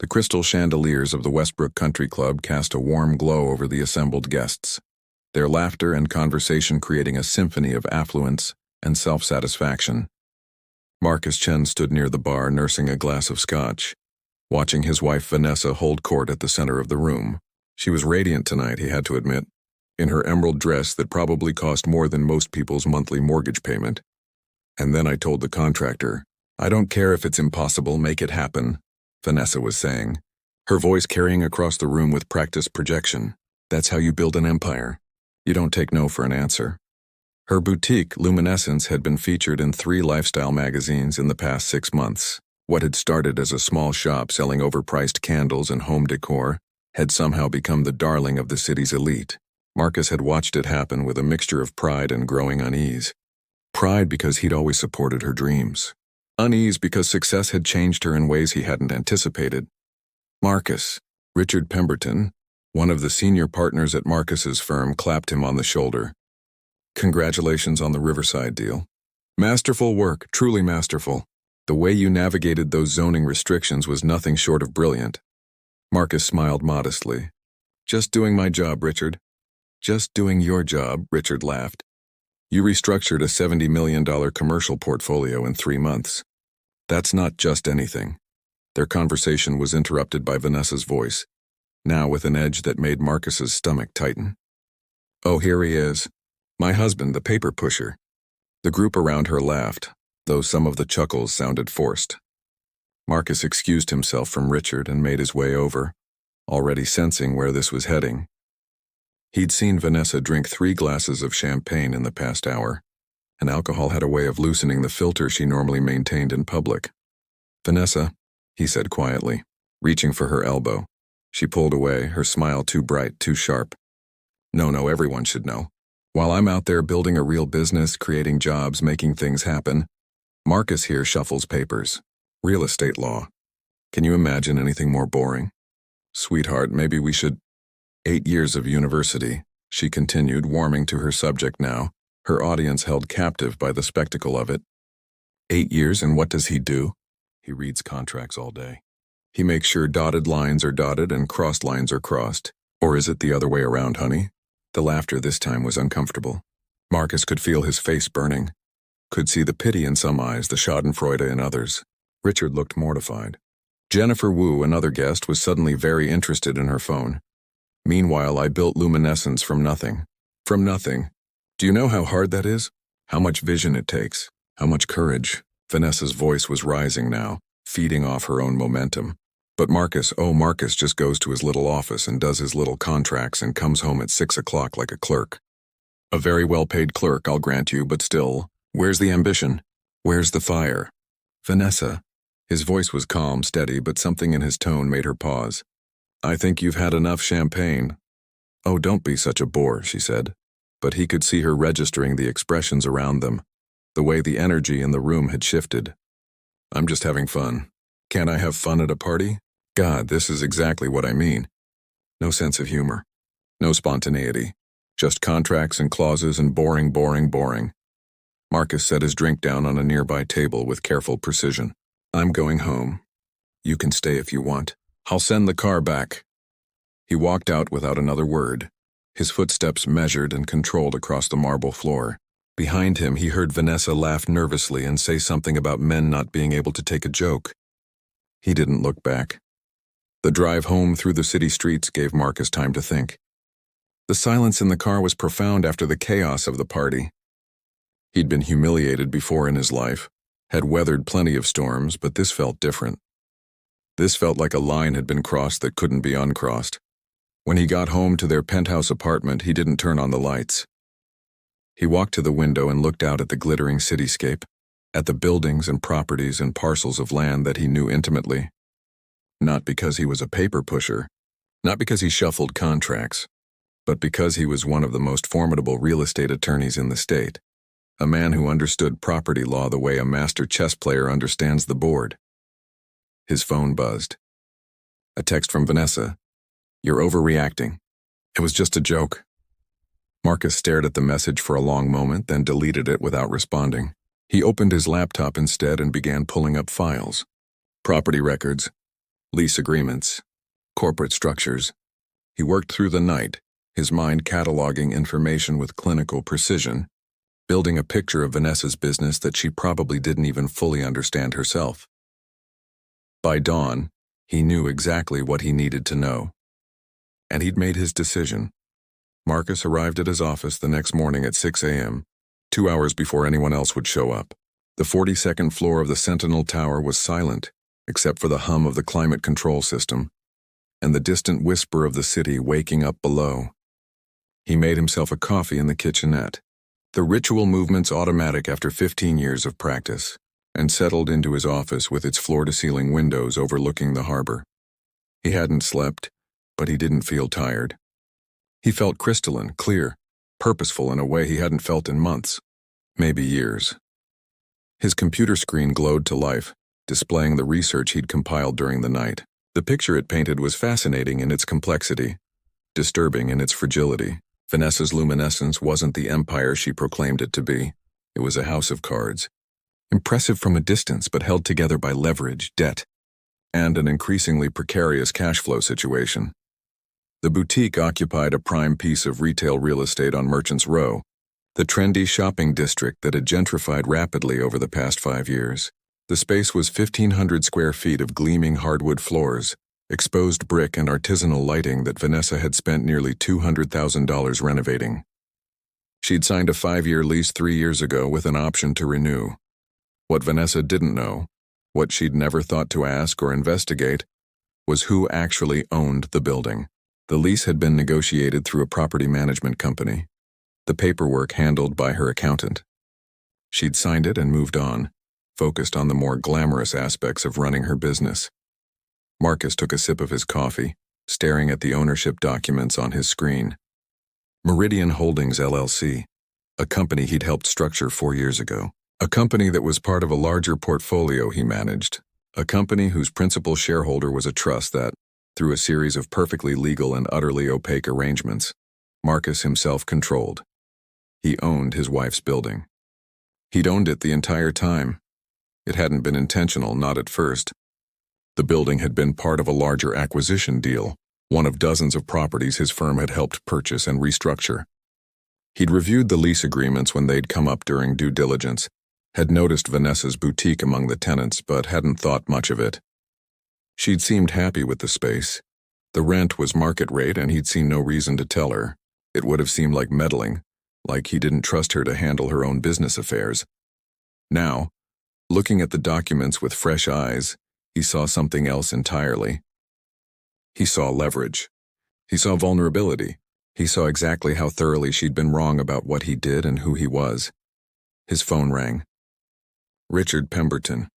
The crystal chandeliers of the Westbrook Country Club cast a warm glow over the assembled guests, their laughter and conversation creating a symphony of affluence and self-satisfaction. Marcus Chen stood near the bar nursing a glass of scotch, watching his wife Vanessa hold court at the center of the room. She was radiant tonight, he had to admit, in her emerald dress that probably cost more than most people's monthly mortgage payment. And then I told the contractor, "I don't care if it's impossible, make it happen," Vanessa was saying, her voice carrying across the room with practiced projection. "That's how you build an empire. You don't take no for an answer." Her boutique, Luminescence, had been featured in 3 lifestyle magazines in the past 6 months. What had started as a small shop selling overpriced candles and home decor had somehow become the darling of the city's elite. Marcus had watched it happen with a mixture of pride and growing unease. Pride because he'd always supported her dreams. Unease because success had changed her in ways he hadn't anticipated. Marcus, Richard Pemberton, one of the senior partners at Marcus's firm, clapped him on the shoulder. "Congratulations on the Riverside deal. Masterful work, truly masterful. The way you navigated those zoning restrictions was nothing short of brilliant." Marcus smiled modestly. "Just doing my job, Richard." "Just doing your job," Richard laughed. "You restructured a $70 million commercial portfolio in 3 months. That's not just anything." Their conversation was interrupted by Vanessa's voice, now with an edge that made Marcus's stomach tighten. "Oh, here he is. My husband, the paper pusher." The group around her laughed, though some of the chuckles sounded forced. Marcus excused himself from Richard and made his way over, already sensing where this was heading. He'd seen Vanessa drink 3 glasses of champagne in the past hour, and alcohol had a way of loosening the filter she normally maintained in public. "Vanessa," he said quietly, reaching for her elbow. She pulled away, her smile too bright, too sharp. No, everyone should know. While I'm out there building a real business, creating jobs, making things happen, Marcus here shuffles papers. Real estate law. Can you imagine anything more boring? Sweetheart, maybe we should— 8 years of university," she continued, warming to her subject now, her audience held captive by the spectacle of it. 8 years, and what does he do? He reads contracts all day. He makes sure dotted lines are dotted and crossed lines are crossed. Or is it the other way around, honey? The laughter this time was uncomfortable. Marcus could feel his face burning, could see the pity in some eyes, the schadenfreude in others. Richard looked mortified. Jennifer Wu, another guest, was suddenly very interested in her phone. "Meanwhile, I built Luminescence from nothing." "From nothing? Do you know how hard that is? How much vision it takes? How much courage?" Vanessa's voice was rising now, feeding off her own momentum. "But Marcus just goes to his little office and does his little contracts and comes home at 6 o'clock like a clerk. A very well-paid clerk, I'll grant you, but still, where's the ambition? Where's the fire?" "Vanessa." His voice was calm, steady, but something in his tone made her pause. "I think you've had enough champagne." "Oh, don't be such a bore," she said. But he could see her registering the expressions around them, the way the energy in the room had shifted. "I'm just having fun. Can't I have fun at a party? God, this is exactly what I mean. No sense of humor. No spontaneity. Just contracts and clauses and boring. Marcus set his drink down on a nearby table with careful precision. "I'm going home. You can stay if you want. I'll send the car back." He walked out without another word, his footsteps measured and controlled across the marble floor. Behind him, he heard Vanessa laugh nervously and say something about men not being able to take a joke. He didn't look back. The drive home through the city streets gave Marcus time to think. The silence in the car was profound after the chaos of the party. He'd been humiliated before in his life, had weathered plenty of storms, but this felt different. This felt like a line had been crossed that couldn't be uncrossed. When he got home to their penthouse apartment, he didn't turn on the lights. He walked to the window and looked out at the glittering cityscape, at the buildings and properties and parcels of land that he knew intimately. Not because he was a paper pusher, not because he shuffled contracts, but because he was one of the most formidable real estate attorneys in the state, a man who understood property law the way a master chess player understands the board. His phone buzzed. A text from Vanessa. "You're overreacting. It was just a joke." Marcus stared at the message for a long moment, then deleted it without responding. He opened his laptop instead and began pulling up files. Property records, lease agreements, corporate structures. He worked through the night, his mind cataloging information with clinical precision, building a picture of Vanessa's business that she probably didn't even fully understand herself. By dawn, he knew exactly what he needed to know. And he'd made his decision. Marcus arrived at his office the next morning at 6 a.m., 2 hours before anyone else would show up. The 42nd floor of the Sentinel Tower was silent, except for the hum of the climate control system and the distant whisper of the city waking up below. He made himself a coffee in the kitchenette, the ritual movements automatic after 15 years of practice, and settled into his office with its floor-to-ceiling windows overlooking the harbor. He hadn't slept, but he didn't feel tired. He felt crystalline, clear, purposeful in a way he hadn't felt in months, maybe years. His computer screen glowed to life, displaying the research he'd compiled during the night. The picture it painted was fascinating in its complexity, disturbing in its fragility. Vanessa's luminescence wasn't the empire she proclaimed it to be. It was a house of cards, impressive from a distance but held together by leverage, debt, and an increasingly precarious cash flow situation. The boutique occupied a prime piece of retail real estate on Merchants Row, the trendy shopping district that had gentrified rapidly over the past 5 years. The space was 1,500 square feet of gleaming hardwood floors, exposed brick and artisanal lighting that Vanessa had spent nearly $200,000 renovating. She'd signed a 5-year lease 3 years ago with an option to renew. What Vanessa didn't know, what she'd never thought to ask or investigate, was who actually owned the building. The lease had been negotiated through a property management company, the paperwork handled by her accountant. She'd signed it and moved on, focused on the more glamorous aspects of running her business. Marcus took a sip of his coffee, staring at the ownership documents on his screen. Meridian Holdings LLC, a company he'd helped structure 4 years ago. A company that was part of a larger portfolio he managed. A company whose principal shareholder was a trust that, through a series of perfectly legal and utterly opaque arrangements, Marcus himself controlled. He owned his wife's building. He'd owned it the entire time. It hadn't been intentional, not at first. The building had been part of a larger acquisition deal, one of dozens of properties his firm had helped purchase and restructure. He'd reviewed the lease agreements when they'd come up during due diligence, had noticed Vanessa's boutique among the tenants, but hadn't thought much of it. She'd seemed happy with the space. The rent was market rate, and he'd seen no reason to tell her. It would have seemed like meddling, like he didn't trust her to handle her own business affairs. Now, looking at the documents with fresh eyes, he saw something else entirely. He saw leverage. He saw vulnerability. He saw exactly how thoroughly she'd been wrong about what he did and who he was. His phone rang. Richard Pemberton.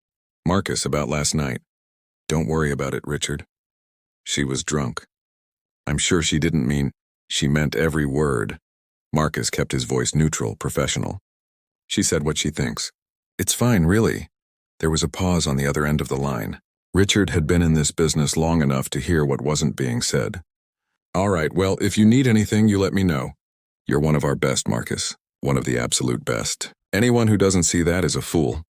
Marcus, about last night. Don't worry about it, Richard. She was drunk. I'm sure she didn't mean, she meant every word. Marcus kept his voice neutral, professional. She said what she thinks. It's fine, really. There was a pause on the other end of the line. Richard had been in this business long enough to hear what wasn't being said. All right, well, if you need anything, you let me know. You're one of our best, Marcus. One of the absolute best. Anyone who doesn't see that is a fool.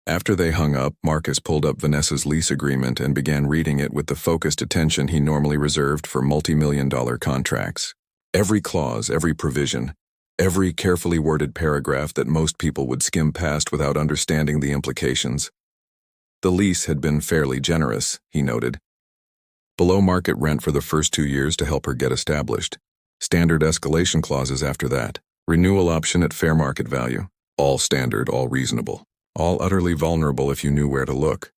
After they hung up, Marcus pulled up Vanessa's lease agreement and began reading it with the focused attention he normally reserved for multi-million-dollar contracts. Every clause, every provision, every carefully worded paragraph that most people would skim past without understanding the implications. The lease had been fairly generous, he noted. Below market rent for the first 2 years to help her get established. Standard escalation clauses after that. Renewal option at fair market value. All standard, all reasonable. All utterly vulnerable if you knew where to look.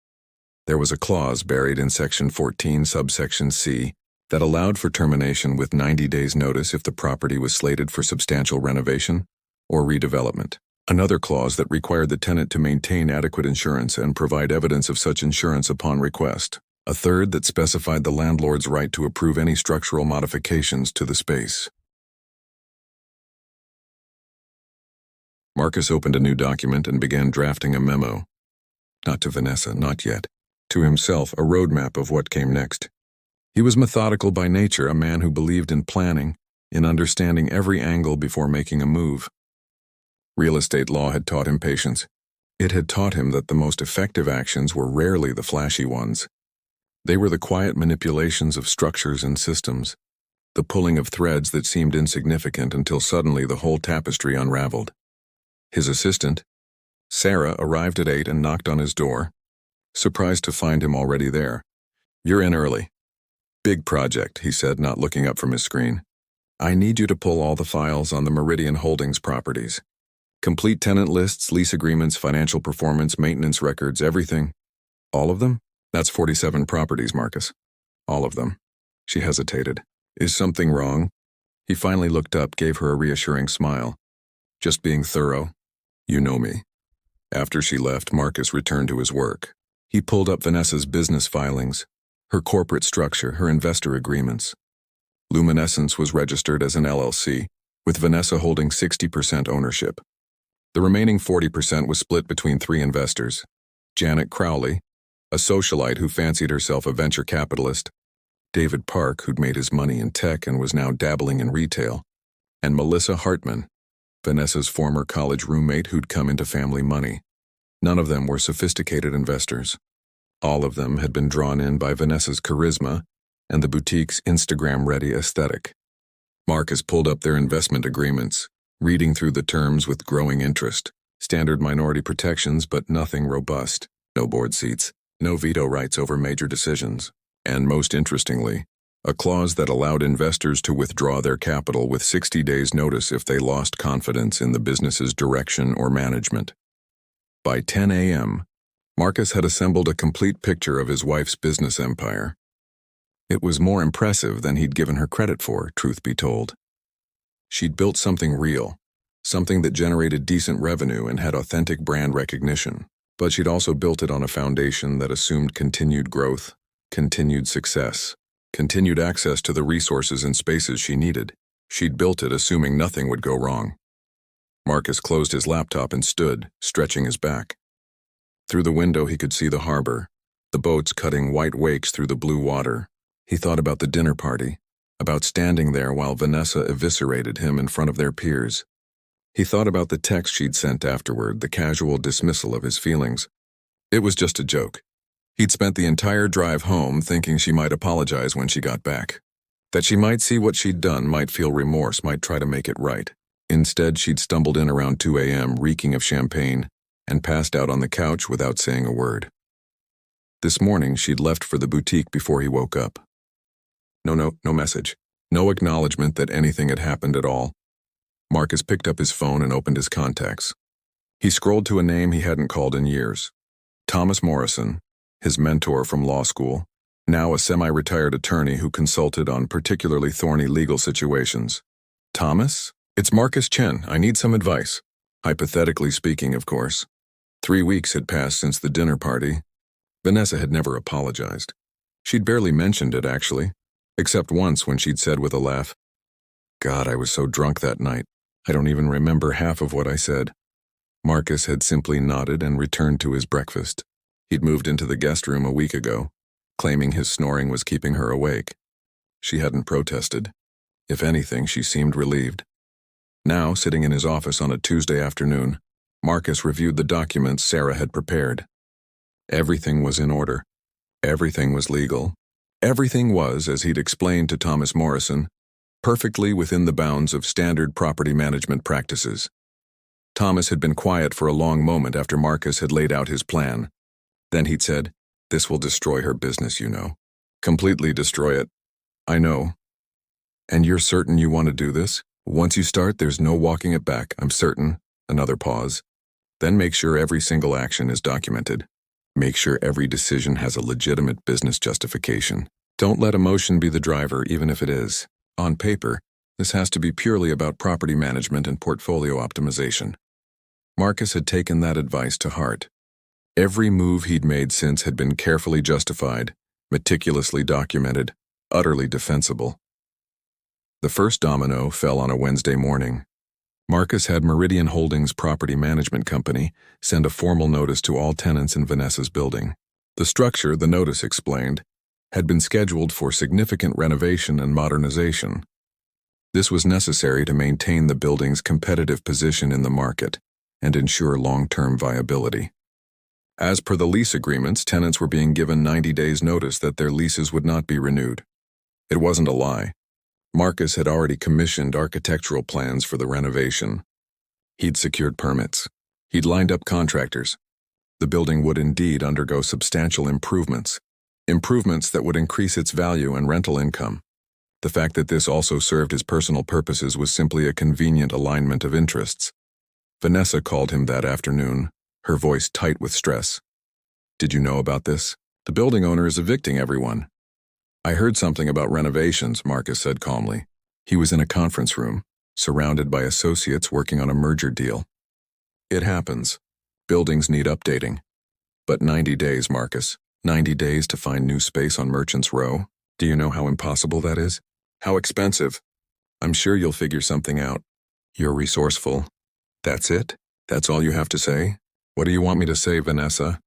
There was a clause buried in Section 14, subsection C, that allowed for termination with 90 days' notice if the property was slated for substantial renovation or redevelopment. Another clause that required the tenant to maintain adequate insurance and provide evidence of such insurance upon request. A third that specified the landlord's right to approve any structural modifications to the space. Marcus opened a new document and began drafting a memo. Not to Vanessa, not yet. To himself, a roadmap of what came next. He was methodical by nature, a man who believed in planning, in understanding every angle before making a move. Real estate law had taught him patience. It had taught him that the most effective actions were rarely the flashy ones. They were the quiet manipulations of structures and systems, the pulling of threads that seemed insignificant until suddenly the whole tapestry unraveled. His assistant, Sarah, arrived at 8 and knocked on his door, surprised to find him already there. "You're in early." "Big project," he said, not looking up from his screen. "I need you to pull all the files on the Meridian Holdings properties. Complete tenant lists, lease agreements, financial performance, maintenance records, everything." "All of them?" "That's 47 properties, Marcus." "All of them." She hesitated. "Is something wrong?" He finally looked up, gave her a reassuring smile. "Just being thorough. You know me." After she left, Marcus returned to his work. He pulled up Vanessa's business filings, her corporate structure, her investor agreements. Luminescence was registered as an LLC, with Vanessa holding 60% ownership. The remaining 40% was split between 3 investors: Janet Crowley, a socialite who fancied herself a venture capitalist; David Park, who'd made his money in tech and was now dabbling in retail; and Melissa Hartman, Vanessa's former college roommate who'd come into family money. None of them were sophisticated investors. All of them had been drawn in by Vanessa's charisma and the boutique's Instagram-ready aesthetic. Marcus pulled up their investment agreements, reading through the terms with growing interest. Standard minority protections, but nothing robust. No board seats, no veto rights over major decisions. And most interestingly, a clause that allowed investors to withdraw their capital with 60 days' notice if they lost confidence in the business's direction or management. By 10 a.m., Marcus had assembled a complete picture of his wife's business empire. It was more impressive than he'd given her credit for, truth be told. She'd built something real, something that generated decent revenue and had authentic brand recognition, but she'd also built it on a foundation that assumed continued growth, continued success, continued access to the resources and spaces she needed. She'd built it assuming nothing would go wrong. Marcus closed his laptop and stood, stretching his back. Through the window he could see the harbor, the boats cutting white wakes through the blue water. He thought about the dinner party, about standing there while Vanessa eviscerated him in front of their peers. He thought about the text she'd sent afterward, the casual dismissal of his feelings. It was just a joke. He'd spent the entire drive home thinking she might apologize when she got back, that she might see what she'd done, might feel remorse, might try to make it right. Instead, she'd stumbled in around 2 a.m., reeking of champagne, and passed out on the couch without saying a word. This morning, she'd left for the boutique before he woke up. No message. No acknowledgement that anything had happened at all. Marcus picked up his phone and opened his contacts. He scrolled to a name he hadn't called in years. Thomas Morrison, his mentor from law school, now a semi-retired attorney who consulted on particularly thorny legal situations. "Thomas? It's Marcus Chen. I need some advice." Hypothetically speaking, of course. 3 weeks had passed since the dinner party. Vanessa had never apologized. She'd barely mentioned it, actually, except once when she'd said with a laugh, "God, I was so drunk that night. I don't even remember half of what I said." Marcus had simply nodded and returned to his breakfast. He'd moved into the guest room a week ago, claiming his snoring was keeping her awake. She hadn't protested. If anything, she seemed relieved. Now, sitting in his office on a Tuesday afternoon, Marcus reviewed the documents Sarah had prepared. Everything was in order. Everything was legal. Everything was, as he'd explained to Thomas Morrison, perfectly within the bounds of standard property management practices. Thomas had been quiet for a long moment after Marcus had laid out his plan. Then he'd said, "This will destroy her business, you know. Completely destroy it." "I know." "And you're certain you want to do this? Once you start, there's no walking it back, I'm certain." Another pause. "Then make sure every single action is documented. Make sure every decision has a legitimate business justification. Don't let emotion be the driver, even if it is. On paper, this has to be purely about property management and portfolio optimization." Marcus had taken that advice to heart. Every move he'd made since had been carefully justified, meticulously documented, utterly defensible. The first domino fell on a Wednesday morning. Marcus had Meridian Holdings Property Management Company send a formal notice to all tenants in Vanessa's building. The structure, the notice explained, had been scheduled for significant renovation and modernization. This was necessary to maintain the building's competitive position in the market and ensure long-term viability. As per the lease agreements, tenants were being given 90 days' notice that their leases would not be renewed. It wasn't a lie. Marcus had already commissioned architectural plans for the renovation. He'd secured permits. He'd lined up contractors. The building would indeed undergo substantial improvements that would increase its value and rental income. The fact that this also served his personal purposes was simply a convenient alignment of interests. Vanessa called him that afternoon, her voice tight with stress. "Did you know about this? The building owner is evicting everyone." "I heard something about renovations," Marcus said calmly. He was in a conference room, surrounded by associates working on a merger deal. "It happens. Buildings need updating. But 90 days, Marcus. 90 days to find new space on Merchants Row. Do you know how impossible that is? How expensive? I'm sure you'll figure something out. You're resourceful. That's it? That's all you have to say? What do you want me to say, Vanessa?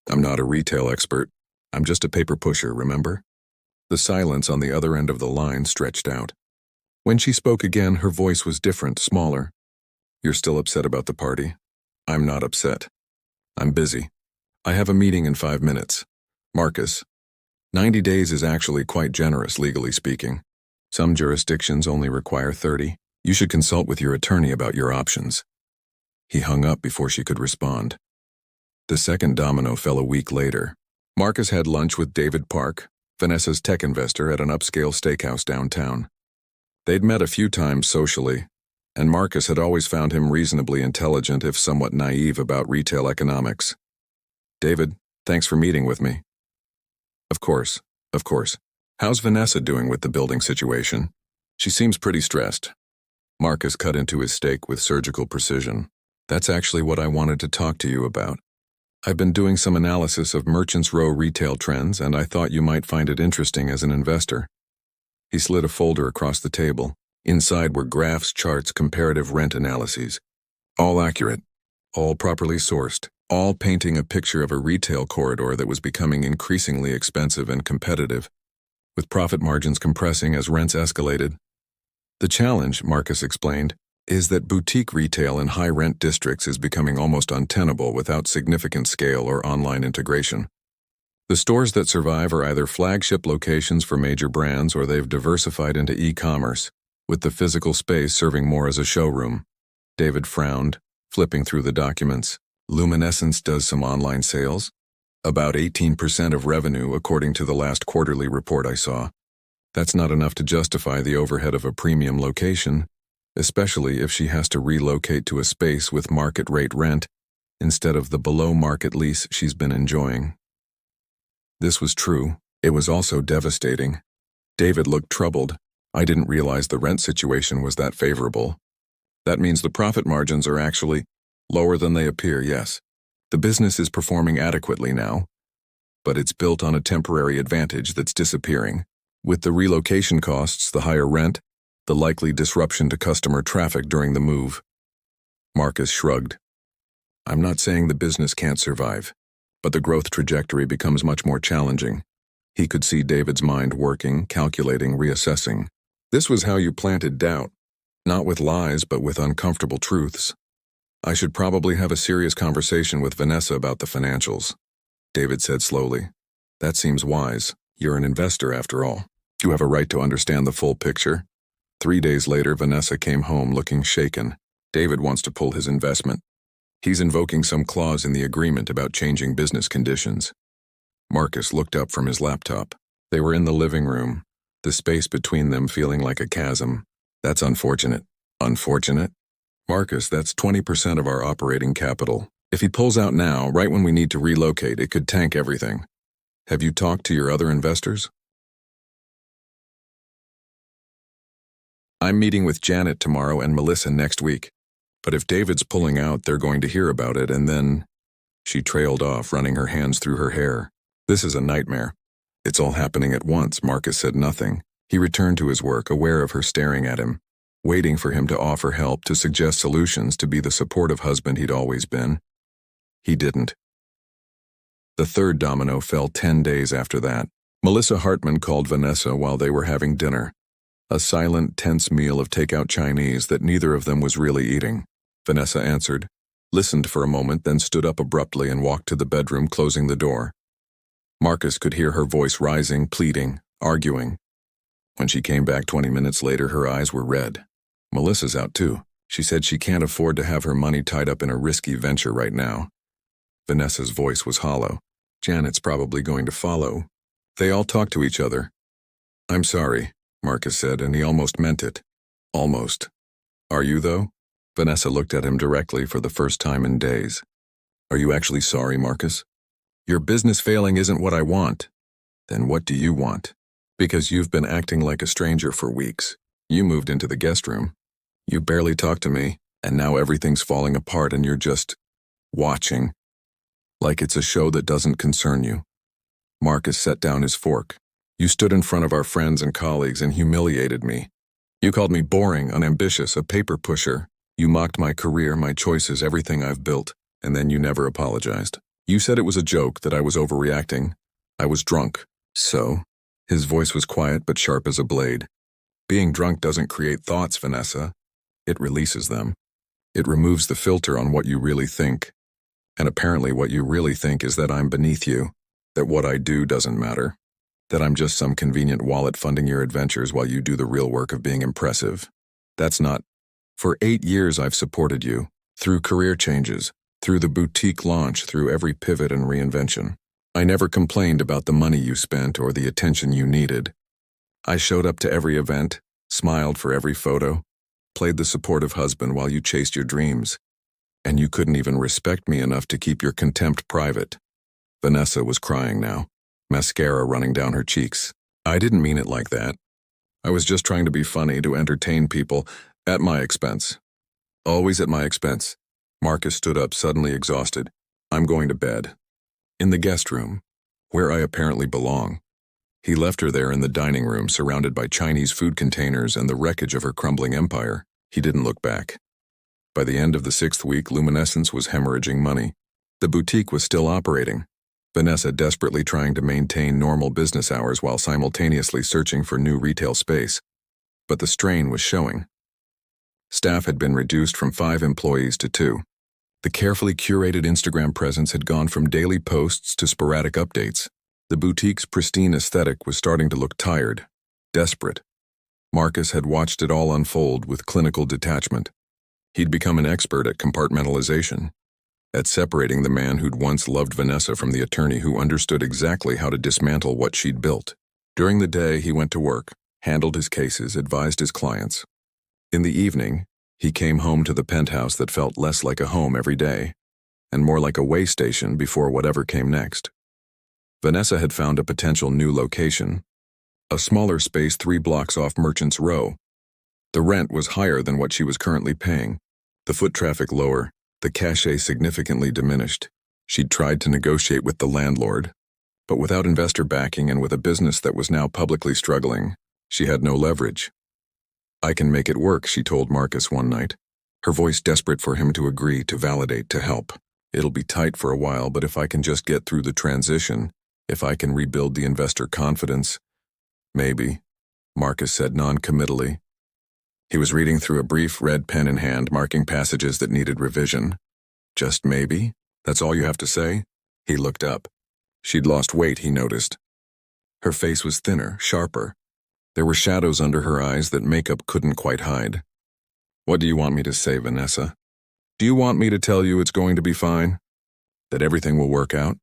I'm not a retail expert. I'm just a paper pusher, remember?" The silence on the other end of the line stretched out. When she spoke again, her voice was different, smaller. "You're still upset about the party? I'm not upset. I'm busy. I have a meeting in 5 minutes. Marcus, 90 days is actually quite generous, legally speaking. Some jurisdictions only require 30. You should consult with your attorney about your options." He hung up before she could respond. The second domino fell a week later. Marcus had lunch with David Park, Vanessa's tech investor, at an upscale steakhouse downtown. They'd met a few times socially, and Marcus had always found him reasonably intelligent if somewhat naive about retail economics. "David, thanks for meeting with me." Of course. How's Vanessa doing with the building situation?" "She seems pretty stressed." Marcus cut into his steak with surgical precision. "That's actually what I wanted to talk to you about. I've been doing some analysis of Merchants Row retail trends, and I thought you might find it interesting as an investor." He slid a folder across the table. Inside were graphs, charts, comparative rent analyses. All accurate, all properly sourced, all painting a picture of a retail corridor that was becoming increasingly expensive and competitive, with profit margins compressing as rents escalated. "The challenge," Marcus explained, "is that boutique retail in high-rent districts is becoming almost untenable without significant scale or online integration. The stores that survive are either flagship locations for major brands or they've diversified into e-commerce, with the physical space serving more as a showroom." David frowned, flipping through the documents. "Luminescence does some online sales? About 18% of revenue, according to the last quarterly report I saw. That's not enough to justify the overhead of a premium location, especially if she has to relocate to a space with market-rate rent instead of the below-market lease she's been enjoying." This was true. It was also devastating. David looked troubled. "I didn't realize the rent situation was that favorable." "That means the profit margins are actually lower than they appear, yes. The business is performing adequately now, but it's built on a temporary advantage that's disappearing. With the relocation costs, the higher rent, the likely disruption to customer traffic during the move." Marcus shrugged. "I'm not saying the business can't survive, but the growth trajectory becomes much more challenging." He could see David's mind working, calculating, reassessing. "This was how you planted doubt, not with lies but with uncomfortable truths. I should probably have a serious conversation with Vanessa about the financials," David said slowly. "That seems wise. You're an investor after all. You have a right to understand the full picture." 3 days later, Vanessa came home looking shaken. "David wants to pull his investment. He's invoking some clause in the agreement about changing business conditions." Marcus looked up from his laptop. They were in the living room, the space between them feeling like a chasm. "That's unfortunate." "Unfortunate?" "Marcus, that's 20% of our operating capital. If he pulls out now, right when we need to relocate, it could tank everything. Have you talked to your other investors?" "I'm meeting with Janet tomorrow and Melissa next week. But if David's pulling out, they're going to hear about it, and then—" She trailed off, running her hands through her hair. "This is a nightmare." "It's all happening at once." Marcus said nothing. He returned to his work, aware of her staring at him, waiting for him to offer help, to suggest solutions, to be the supportive husband he'd always been. He didn't. The third domino fell 10 days after that. Melissa Hartman called Vanessa while they were having dinner. A silent, tense meal of takeout Chinese that neither of them was really eating. Vanessa answered, listened for a moment, then stood up abruptly and walked to the bedroom, closing the door. Marcus could hear her voice rising, pleading, arguing. When she came back 20 minutes later, her eyes were red. Melissa's out too. She said she can't afford to have her money tied up in a risky venture right now. Vanessa's voice was hollow. Janet's probably going to follow. They all talked to each other. I'm sorry, Marcus said, and he almost meant it. Almost. Are you, though? Vanessa looked at him directly for the first time in days. Are you actually sorry, Marcus? Your business failing isn't what I want. Then what do you want? Because you've been acting like a stranger for weeks. You moved into the guest room. You barely talked to me, and now everything's falling apart and you're just watching. Like it's a show that doesn't concern you. Marcus set down his fork. You stood in front of our friends and colleagues and humiliated me. You called me boring, unambitious, a paper pusher. You mocked my career, my choices, everything I've built, and then you never apologized. You said it was a joke, that I was overreacting. I was drunk. So? His voice was quiet but sharp as a blade. Being drunk doesn't create thoughts, Vanessa. It releases them. It removes the filter on what you really think. And apparently what you really think is that I'm beneath you, that what I do doesn't matter, that I'm just some convenient wallet funding your adventures while you do the real work of being impressive. That's not. For 8 years I've supported you, through career changes, through the boutique launch, through every pivot and reinvention. I never complained about the money you spent or the attention you needed. I showed up to every event, smiled for every photo, played the supportive husband while you chased your dreams. And you couldn't even respect me enough to keep your contempt private. Vanessa was crying now, mascara running down her cheeks. I didn't mean it like that. I was just trying to be funny, to entertain people, at my expense. Always at my expense. Marcus stood up, suddenly exhausted. I'm going to bed. In the guest room, where I apparently belong. He left her there in the dining room, surrounded by Chinese food containers and the wreckage of her crumbling empire. He didn't look back. By the end of the 6th week, Luminescence was hemorrhaging money. The boutique was still operating. Vanessa desperately trying to maintain normal business hours while simultaneously searching for new retail space. But the strain was showing. Staff had been reduced from 5 employees to 2. The carefully curated Instagram presence had gone from daily posts to sporadic updates. The boutique's pristine aesthetic was starting to look tired, desperate. Marcus had watched it all unfold with clinical detachment. He'd become an expert at compartmentalization, at separating the man who'd once loved Vanessa from the attorney who understood exactly how to dismantle what she'd built. During the day, he went to work, handled his cases, advised his clients. In the evening, he came home to the penthouse that felt less like a home every day, and more like a way station before whatever came next. Vanessa had found a potential new location, a smaller space 3 blocks off Merchants Row. The rent was higher than what she was currently paying, the foot traffic lower, the cachet significantly diminished. She'd tried to negotiate with the landlord, but without investor backing and with a business that was now publicly struggling, she had no leverage. I can make it work, she told Marcus one night, her voice desperate for him to agree, to validate, to help. It'll be tight for a while, but if I can just get through the transition, if I can rebuild the investor confidence, maybe, Marcus said non-committally. He was reading through a brief, red pen in hand, marking passages that needed revision. Just maybe? That's all you have to say? He looked up. She'd lost weight, he noticed. Her face was thinner, sharper. There were shadows under her eyes that makeup couldn't quite hide. What do you want me to say, Vanessa? Do you want me to tell you it's going to be fine? That everything will work out?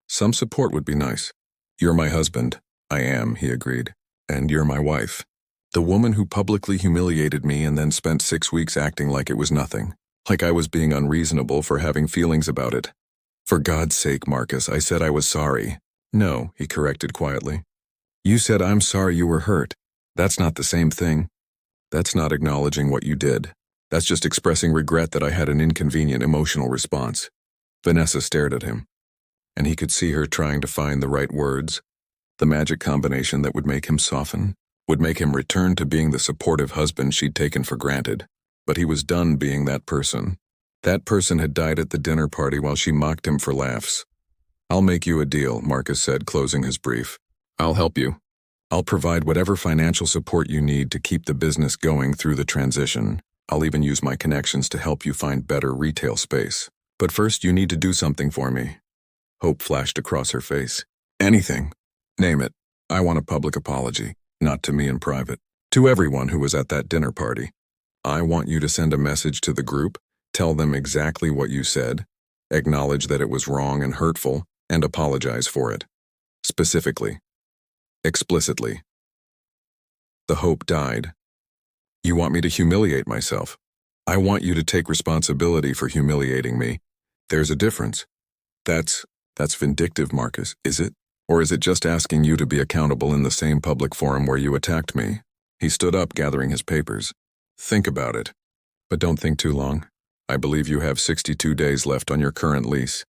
Some support would be nice. You're my husband. I am, he agreed. And you're my wife. The woman who publicly humiliated me and then spent 6 weeks acting like it was nothing. Like I was being unreasonable for having feelings about it. For God's sake, Marcus, I said I was sorry. No, he corrected quietly. You said I'm sorry you were hurt. That's not the same thing. That's not acknowledging what you did. That's just expressing regret that I had an inconvenient emotional response. Vanessa stared at him, and he could see her trying to find the right words, the magic combination that would make him soften, would make him return to being the supportive husband she'd taken for granted. But he was done being that person. That person had died at the dinner party while she mocked him for laughs. I'll make you a deal, Marcus said, closing his brief. I'll help you. I'll provide whatever financial support you need to keep the business going through the transition. I'll even use my connections to help you find better retail space. But first you need to do something for me. Hope flashed across her face. Anything. Name it. I want a public apology, not to me in private. To everyone who was at that dinner party. I want you to send a message to the group, tell them exactly what you said, acknowledge that it was wrong and hurtful, and apologize for it. Specifically. Explicitly. The hope died. You want me to humiliate myself. I want you to take responsibility for humiliating me. There's a difference. That's vindictive, Marcus, is it? Or is it just asking you to be accountable in the same public forum where you attacked me? He stood up, gathering his papers. Think about it. But don't think too long. I believe you have 62 days left on your current lease.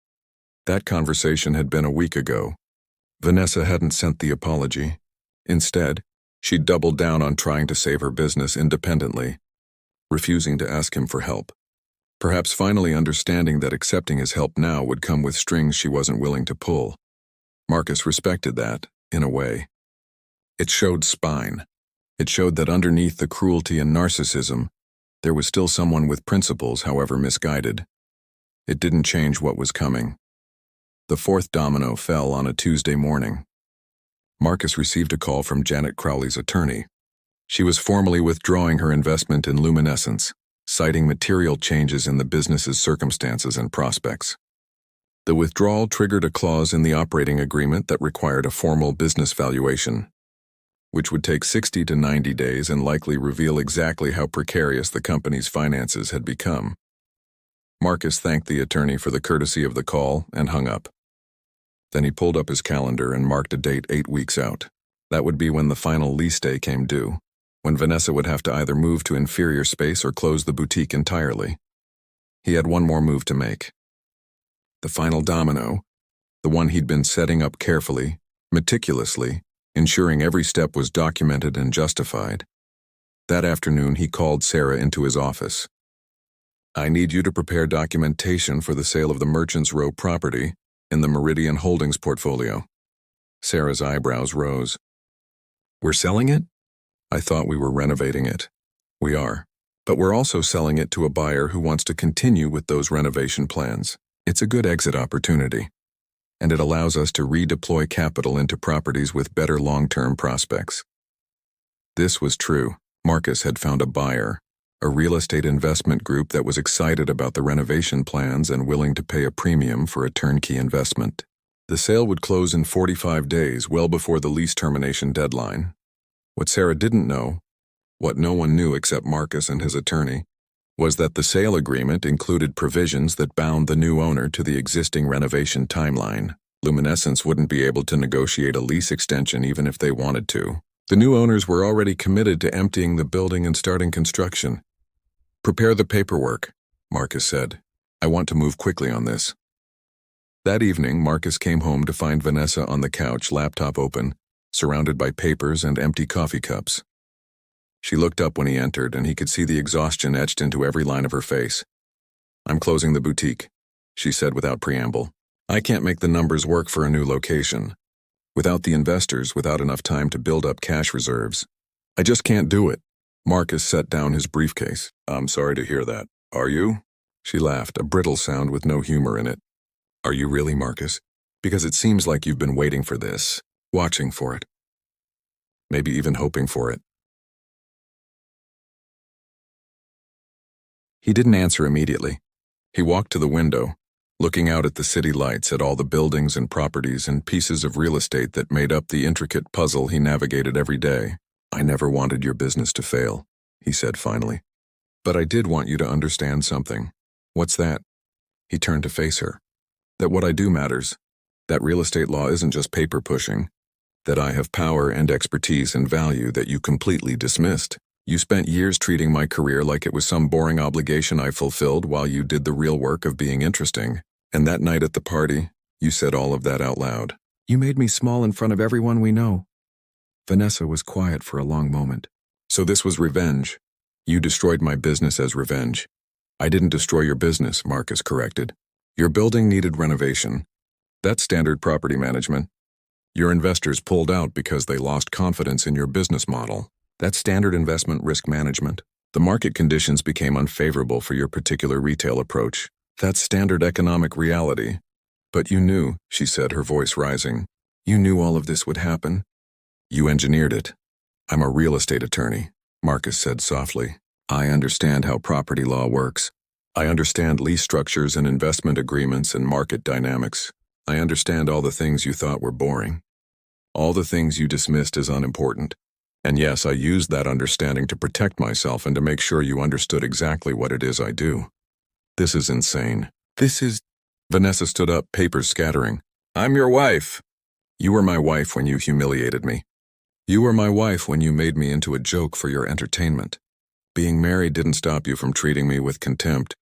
That conversation had been a week ago. Vanessa hadn't sent the apology. Instead, she doubled down on trying to save her business independently, refusing to ask him for help. Perhaps finally understanding that accepting his help now would come with strings she wasn't willing to pull. Marcus respected that, in a way. It showed spine. It showed that underneath the cruelty and narcissism, there was still someone with principles, however misguided. It didn't change what was coming. The fourth domino fell on a Tuesday morning. Marcus received a call from Janet Crowley's attorney. She was formally withdrawing her investment in Luminescence, citing material changes in the business's circumstances and prospects. The withdrawal triggered a clause in the operating agreement that required a formal business valuation, which would take 60 to 90 days and likely reveal exactly how precarious the company's finances had become. Marcus thanked the attorney for the courtesy of the call and hung up. Then he pulled up his calendar and marked a date 8 weeks out. That would be when the final lease day came due, when Vanessa would have to either move to inferior space or close the boutique entirely. He had one more move to make. The final domino, the one he'd been setting up carefully, meticulously, ensuring every step was documented and justified. That afternoon, he called Sarah into his office. I need you to prepare documentation for the sale of the Merchants Row property in the Meridian Holdings portfolio. Sarah's eyebrows rose. We're selling it? I thought we were renovating it. We are. But we're also selling it to a buyer who wants to continue with those renovation plans. It's a good exit opportunity, and it allows us to redeploy capital into properties with better long-term prospects. This was true. Marcus had found a buyer, a real estate investment group that was excited about the renovation plans and willing to pay a premium for a turnkey investment. The sale would close in 45 days, well before the lease termination deadline. What Sarah didn't know, what no one knew except Marcus and his attorney, was that the sale agreement included provisions that bound the new owner to the existing renovation timeline. Luminescence wouldn't be able to negotiate a lease extension even if they wanted to. The new owners were already committed to emptying the building and starting construction. Prepare the paperwork, Marcus said. I want to move quickly on this. That evening, Marcus came home to find Vanessa on the couch, laptop open, surrounded by papers and empty coffee cups. She looked up when he entered, and he could see the exhaustion etched into every line of her face. I'm closing the boutique, she said without preamble. I can't make the numbers work for a new location. Without the investors, without enough time to build up cash reserves. I just can't do it. Marcus set down his briefcase. I'm sorry to hear that. Are you? She laughed, a brittle sound with no humor in it. Are you really, Marcus? Because it seems like you've been waiting for this, watching for it. Maybe even hoping for it. He didn't answer immediately. He walked to the window, looking out at the city lights, at all the buildings and properties and pieces of real estate that made up the intricate puzzle he navigated every day. I never wanted your business to fail, he said finally. But I did want you to understand something. What's that? He turned to face her. That what I do matters. That real estate law isn't just paper pushing. That I have power and expertise and value that you completely dismissed. You spent years treating my career like it was some boring obligation I fulfilled while you did the real work of being interesting. And that night at the party, you said all of that out loud. You made me small in front of everyone we know. Vanessa was quiet for a long moment. So this was revenge. You destroyed my business as revenge. I didn't destroy your business, Marcus corrected. Your building needed renovation. That's standard property management. Your investors pulled out because they lost confidence in your business model. That's standard investment risk management. The market conditions became unfavorable for your particular retail approach. That's standard economic reality. But you knew, she said, her voice rising. You knew all of this would happen. You engineered it. I'm a real estate attorney, Marcus said softly. I understand how property law works. I understand lease structures and investment agreements and market dynamics. I understand all the things you thought were boring. All the things you dismissed as unimportant. And yes, I used that understanding to protect myself and to make sure you understood exactly what it is I do. This is insane. This is... Vanessa stood up, papers scattering. I'm your wife. You were my wife when you humiliated me. You were my wife when you made me into a joke for your entertainment. Being married didn't stop you from treating me with contempt.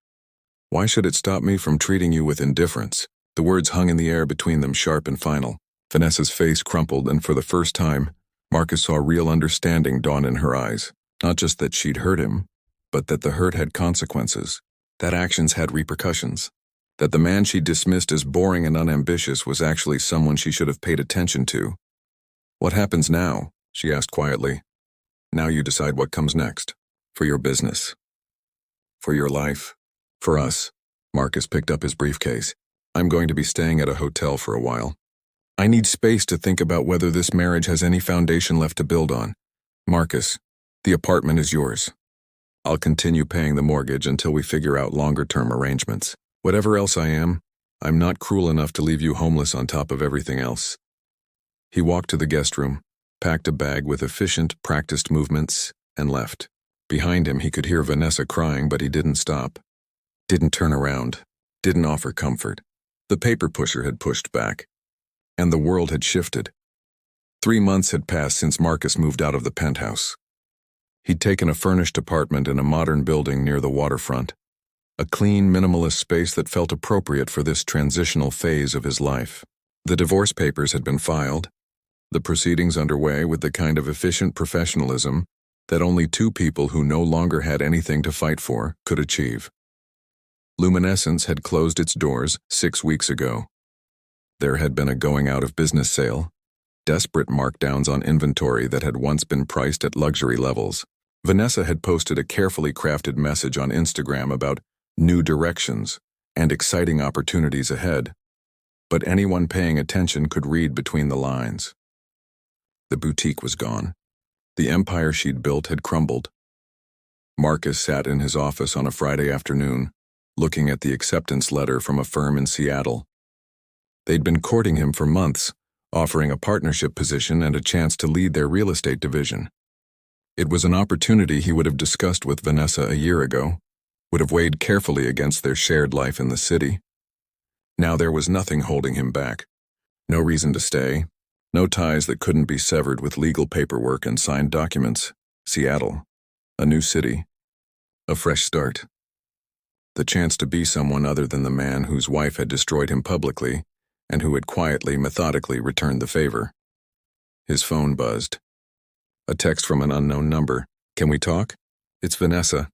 Why should it stop me from treating you with indifference? The words hung in the air between them, sharp and final. Vanessa's face crumpled, and for the first time, Marcus saw real understanding dawn in her eyes. Not just that she'd hurt him, but that the hurt had consequences. That actions had repercussions. That the man she dismissed as boring and unambitious was actually someone she should have paid attention to. What happens now? She asked quietly. Now you decide what comes next. For your business. For your life. For us. Marcus picked up his briefcase. I'm going to be staying at a hotel for a while. I need space to think about whether this marriage has any foundation left to build on. Marcus, the apartment is yours. I'll continue paying the mortgage until we figure out longer-term arrangements. Whatever else I am, I'm not cruel enough to leave you homeless on top of everything else. He walked to the guest room, packed a bag with efficient, practiced movements, and left. Behind him, he could hear Vanessa crying, but he didn't stop. Didn't turn around. Didn't offer comfort. The paper pusher had pushed back. And the world had shifted. 3 months had passed since Marcus moved out of the penthouse. He'd taken a furnished apartment in a modern building near the waterfront. A clean, minimalist space that felt appropriate for this transitional phase of his life. The divorce papers had been filed, the proceedings underway with the kind of efficient professionalism that only two people who no longer had anything to fight for could achieve. Luminescence had closed its doors 6 weeks ago. There had been a going out of business sale, desperate markdowns on inventory that had once been priced at luxury levels. Vanessa had posted a carefully crafted message on Instagram about new directions and exciting opportunities ahead, but anyone paying attention could read between the lines. The boutique was gone. The empire she'd built had crumbled. Marcus sat in his office on a Friday afternoon, looking at the acceptance letter from a firm in Seattle. They'd been courting him for months, offering a partnership position and a chance to lead their real estate division. It was an opportunity he would have discussed with Vanessa a year ago, would have weighed carefully against their shared life in the city. Now there was nothing holding him back. No reason to stay. No ties that couldn't be severed with legal paperwork and signed documents. Seattle. A new city. A fresh start. The chance to be someone other than the man whose wife had destroyed him publicly and who had quietly, methodically returned the favor. His phone buzzed. A text from an unknown number. Can we talk? It's Vanessa.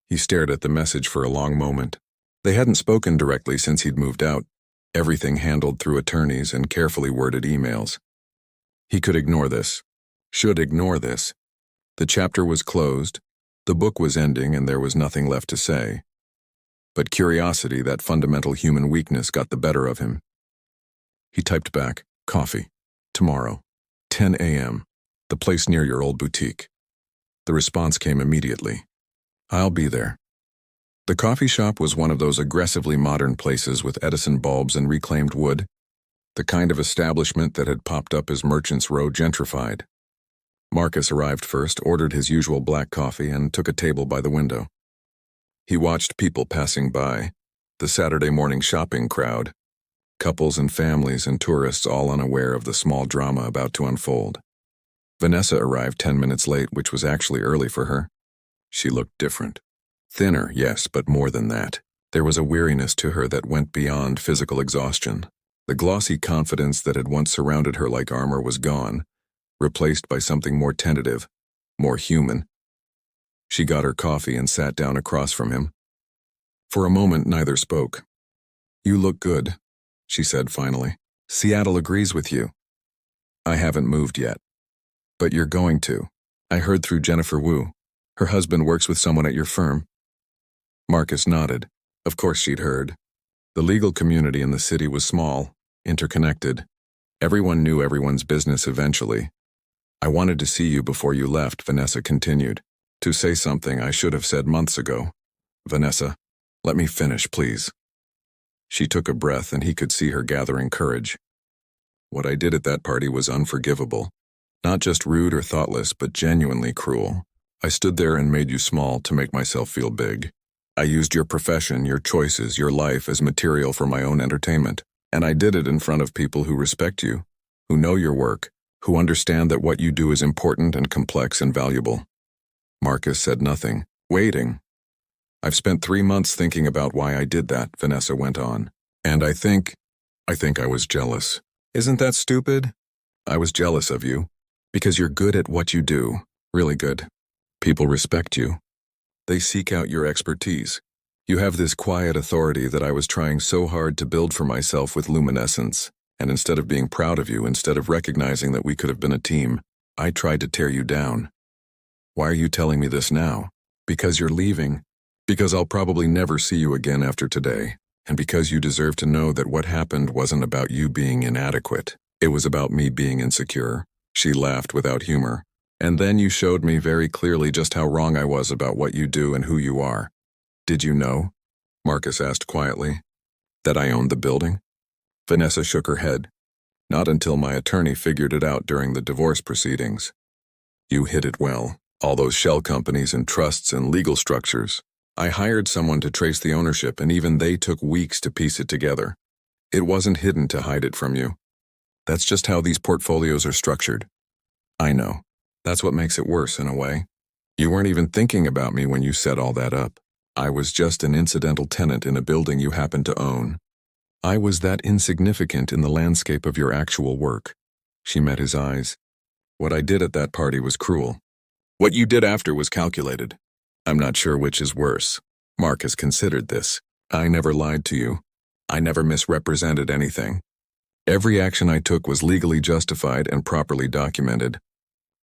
He stared at the message for a long moment. They hadn't spoken directly since he'd moved out, everything handled through attorneys and carefully worded emails. He could ignore this. Should ignore this. The chapter was closed, the book was ending, and there was nothing left to say. But curiosity, that fundamental human weakness, got the better of him. He typed back, coffee. Tomorrow. 10 a.m. The place near your old boutique. The response came immediately. I'll be there. The coffee shop was one of those aggressively modern places with Edison bulbs and reclaimed wood, the kind of establishment that had popped up as Merchants Row gentrified. Marcus arrived first, ordered his usual black coffee, and took a table by the window. He watched people passing by, the Saturday morning shopping crowd, couples and families and tourists all unaware of the small drama about to unfold. Vanessa arrived 10 minutes late, which was actually early for her. She looked different. Thinner, yes, but more than that. There was a weariness to her that went beyond physical exhaustion. The glossy confidence that had once surrounded her like armor was gone, replaced by something more tentative, more human. She got her coffee and sat down across from him. For a moment, neither spoke. You look good, she said finally. Seattle agrees with you. I haven't moved yet. But you're going to. I heard through Jennifer Wu. Her husband works with someone at your firm. Marcus nodded. Of course she'd heard. The legal community in the city was small, interconnected. Everyone knew everyone's business eventually. I wanted to see you before you left, Vanessa continued. To say something I should have said months ago. Vanessa, let me finish, please. She took a breath and he could see her gathering courage. What I did at that party was unforgivable. Not just rude or thoughtless, but genuinely cruel. I stood there and made you small to make myself feel big. I used your profession, your choices, your life as material for my own entertainment. And I did it in front of people who respect you, who know your work, who understand that what you do is important and complex and valuable. Marcus said nothing, waiting. I've spent 3 months thinking about why I did that, Vanessa went on. And I think I was jealous. Isn't that stupid? I was jealous of you. Because you're good at what you do. Really good. People respect you. They seek out your expertise. You have this quiet authority that I was trying so hard to build for myself with luminescence. And instead of being proud of you, instead of recognizing that we could have been a team, I tried to tear you down. Why are you telling me this now? Because you're leaving. Because I'll probably never see you again after today. And because you deserve to know that what happened wasn't about you being inadequate. It was about me being insecure. She laughed without humor. And then you showed me very clearly just how wrong I was about what you do and who you are. Did you know? Marcus asked quietly. That I owned the building? Vanessa shook her head. Not until my attorney figured it out during the divorce proceedings. You hid it well. All those shell companies and trusts and legal structures. I hired someone to trace the ownership, and even they took weeks to piece it together. It wasn't hidden to hide it from you. That's just how these portfolios are structured. I know. That's what makes it worse in a way. You weren't even thinking about me when you set all that up. I was just an incidental tenant in a building you happened to own. I was that insignificant in the landscape of your actual work. She met his eyes. What I did at that party was cruel. What you did after was calculated. I'm not sure which is worse. Marcus considered this. I never lied to you. I never misrepresented anything. Every action I took was legally justified and properly documented.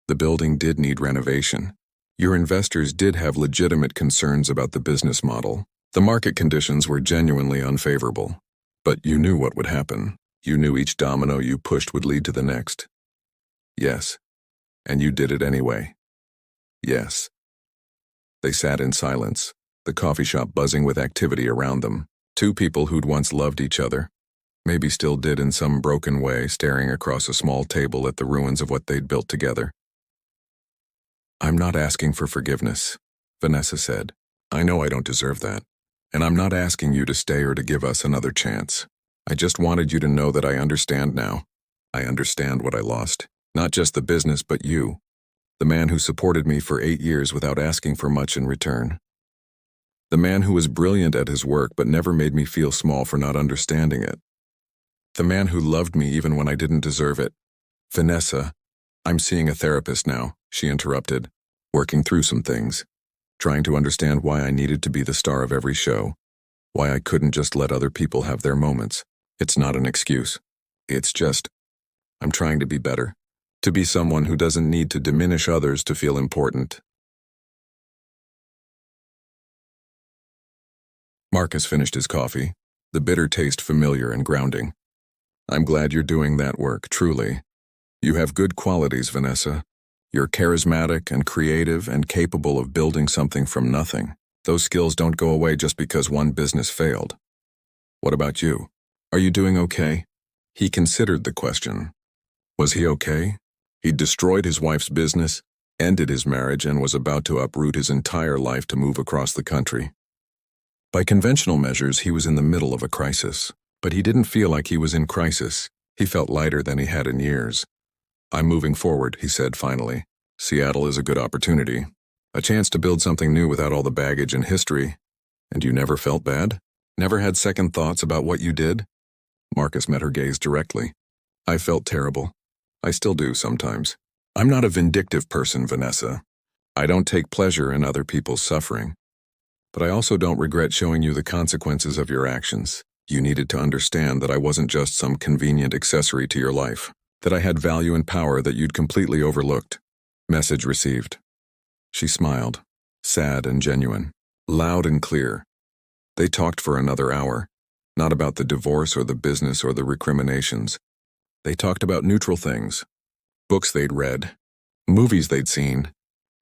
The building did need renovation. Your investors did have legitimate concerns about the business model. The market conditions were genuinely unfavorable. But you knew what would happen. You knew each domino you pushed would lead to the next. Yes. And you did it anyway. Yes. They sat in silence, the coffee shop buzzing with activity around them. Two people who'd once loved each other, maybe still did in some broken way, staring across a small table at the ruins of what they'd built together. I'm not asking for forgiveness, Vanessa said. I know I don't deserve that. And I'm not asking you to stay or to give us another chance. I just wanted you to know that I understand now. I understand what I lost. Not just the business, but you. The man who supported me for 8 years without asking for much in return. The man who was brilliant at his work but never made me feel small for not understanding it. The man who loved me even when I didn't deserve it. Vanessa, I'm seeing a therapist now, she interrupted, working through some things, trying to understand why I needed to be the star of every show, why I couldn't just let other people have their moments. It's not an excuse. It's just, I'm trying to be better. To be someone who doesn't need to diminish others to feel important. Marcus finished his coffee, the bitter taste familiar and grounding. I'm glad you're doing that work, truly. You have good qualities, Vanessa. You're charismatic and creative and capable of building something from nothing. Those skills don't go away just because one business failed. What about you? Are you doing okay? He considered the question. Was he okay? He'd destroyed his wife's business, ended his marriage, and was about to uproot his entire life to move across the country. By conventional measures, he was in the middle of a crisis. But he didn't feel like he was in crisis. He felt lighter than he had in years. I'm moving forward, he said finally. Seattle is a good opportunity. A chance to build something new without all the baggage and history. And you never felt bad? Never had second thoughts about what you did? Marcus met her gaze directly. I felt terrible. I still do sometimes. I'm not a vindictive person, Vanessa. I don't take pleasure in other people's suffering. But I also don't regret showing you the consequences of your actions. You needed to understand that I wasn't just some convenient accessory to your life, that I had value and power that you'd completely overlooked. Message received. She smiled, sad and genuine, loud and clear. They talked for another hour, not about the divorce or the business or the recriminations. They talked about neutral things, books they'd read, movies they'd seen,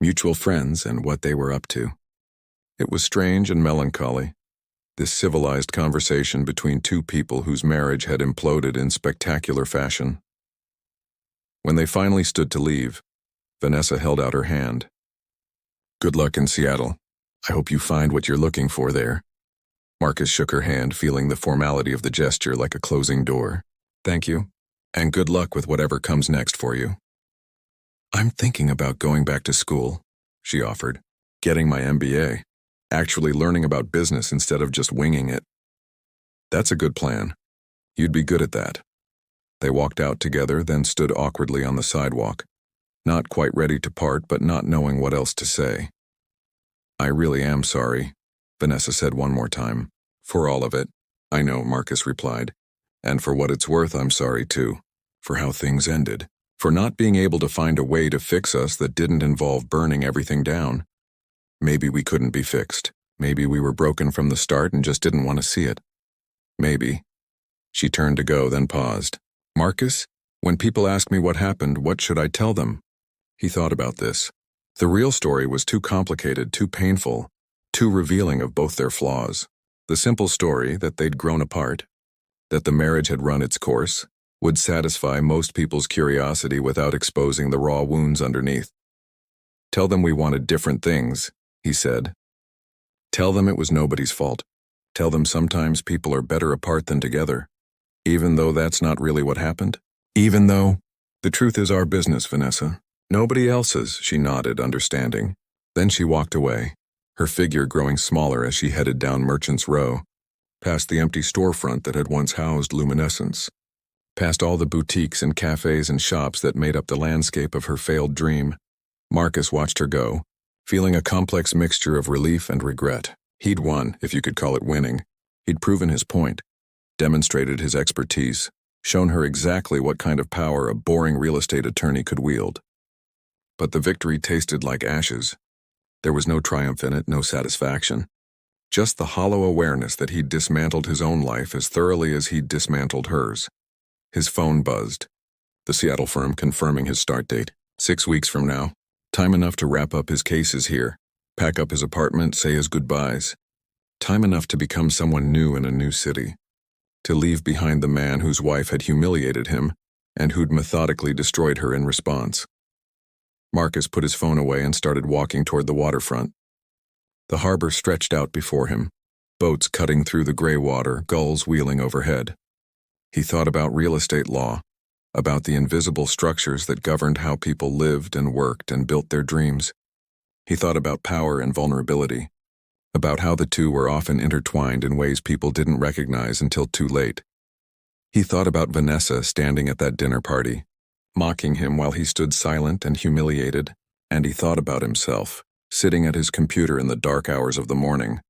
mutual friends, and what they were up to. It was strange and melancholy, this civilized conversation between two people whose marriage had imploded in spectacular fashion. When they finally stood to leave, Vanessa held out her hand. "Good luck in Seattle. I hope you find what you're looking for there." Marcus shook her hand, feeling the formality of the gesture like a closing door. "Thank you, and good luck with whatever comes next for you." "I'm thinking about going back to school," she offered, "getting my MBA, actually learning about business instead of just winging it." "That's a good plan. You'd be good at that." They walked out together, then stood awkwardly on the sidewalk, not quite ready to part but not knowing what else to say. "I really am sorry," Vanessa said one more time. "For all of it." "I know," Marcus replied. "And for what it's worth, I'm sorry too. For how things ended. For not being able to find a way to fix us that didn't involve burning everything down. Maybe we couldn't be fixed. Maybe we were broken from the start and just didn't want to see it. Maybe." She turned to go, then paused. "Marcus, when people ask me what happened, what should I tell them?" He thought about this. The real story was too complicated, too painful, too revealing of both their flaws. The simple story, that they'd grown apart, that the marriage had run its course, would satisfy most people's curiosity without exposing the raw wounds underneath. "Tell them we wanted different things," he said. "Tell them it was nobody's fault. Tell them sometimes people are better apart than together, even though that's not really what happened. Even though the truth is our business, Vanessa. Nobody else's," she nodded, understanding. Then she walked away, her figure growing smaller as she headed down Merchant's Row, past the empty storefront that had once housed Luminescence, past all the boutiques and cafes and shops that made up the landscape of her failed dream. Marcus watched her go, feeling a complex mixture of relief and regret. He'd won, if you could call it winning. He'd proven his point, demonstrated his expertise, shown her exactly what kind of power a boring real estate attorney could wield. But the victory tasted like ashes. There was no triumph in it, no satisfaction. Just the hollow awareness that he'd dismantled his own life as thoroughly as he'd dismantled hers. His phone buzzed. The Seattle firm confirming his start date. 6 weeks from now. Time enough to wrap up his cases here, pack up his apartment, say his goodbyes. Time enough to become someone new in a new city. To leave behind the man whose wife had humiliated him and who'd methodically destroyed her in response. Marcus put his phone away and started walking toward the waterfront. The harbor stretched out before him, boats cutting through the gray water, gulls wheeling overhead. He thought about real estate law, about the invisible structures that governed how people lived and worked and built their dreams. He thought about power and vulnerability, about how the two were often intertwined in ways people didn't recognize until too late. He thought about Vanessa standing at that dinner party, mocking him while he stood silent and humiliated, and he thought about himself, sitting at his computer in the dark hours of the morning,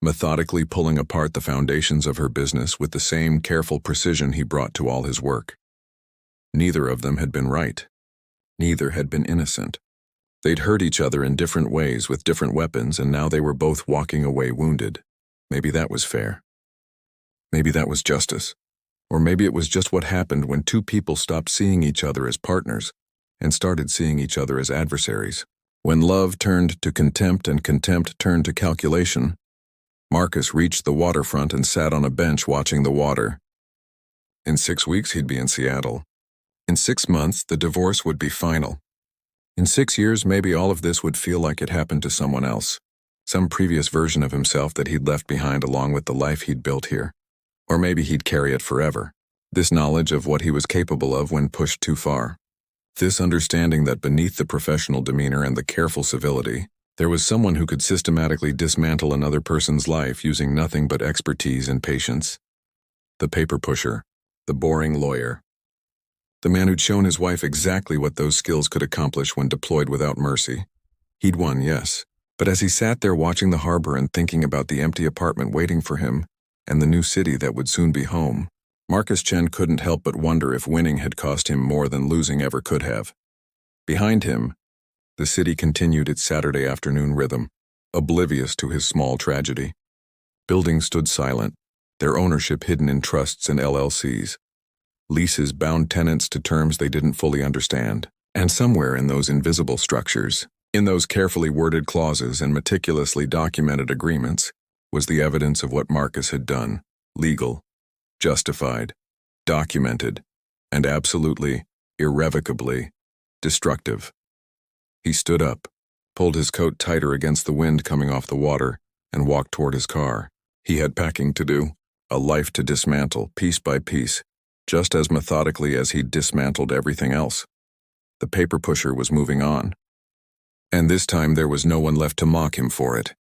methodically pulling apart the foundations of her business with the same careful precision he brought to all his work. Neither of them had been right. Neither had been innocent. They'd hurt each other in different ways with different weapons, and now they were both walking away wounded. Maybe that was fair. Maybe that was justice. Or maybe it was just what happened when two people stopped seeing each other as partners and started seeing each other as adversaries. When love turned to contempt and contempt turned to calculation, Marcus reached the waterfront and sat on a bench watching the water. In 6 weeks, he'd be in Seattle. In 6 months, the divorce would be final. In 6 years, maybe all of this would feel like it happened to someone else, some previous version of himself that he'd left behind along with the life he'd built here. Or maybe he'd carry it forever. This knowledge of what he was capable of when pushed too far. This understanding that beneath the professional demeanor and the careful civility, there was someone who could systematically dismantle another person's life using nothing but expertise and patience. The paper pusher, the boring lawyer. The man who'd shown his wife exactly what those skills could accomplish when deployed without mercy. He'd won, yes, but as he sat there watching the harbor and thinking about the empty apartment waiting for him, and the new city that would soon be home, Marcus Chen couldn't help but wonder if winning had cost him more than losing ever could have. Behind him, the city continued its Saturday afternoon rhythm, oblivious to his small tragedy. Buildings stood silent, their ownership hidden in trusts and LLCs. Leases bound tenants to terms they didn't fully understand. And somewhere in those invisible structures, in those carefully worded clauses and meticulously documented agreements, was the evidence of what Marcus had done: legal, justified, documented, and absolutely, irrevocably destructive. He stood up, pulled his coat tighter against the wind coming off the water, and walked toward his car. He had packing to do, a life to dismantle, piece by piece, just as methodically as he'd dismantled everything else. The paper pusher was moving on. And this time there was no one left to mock him for it.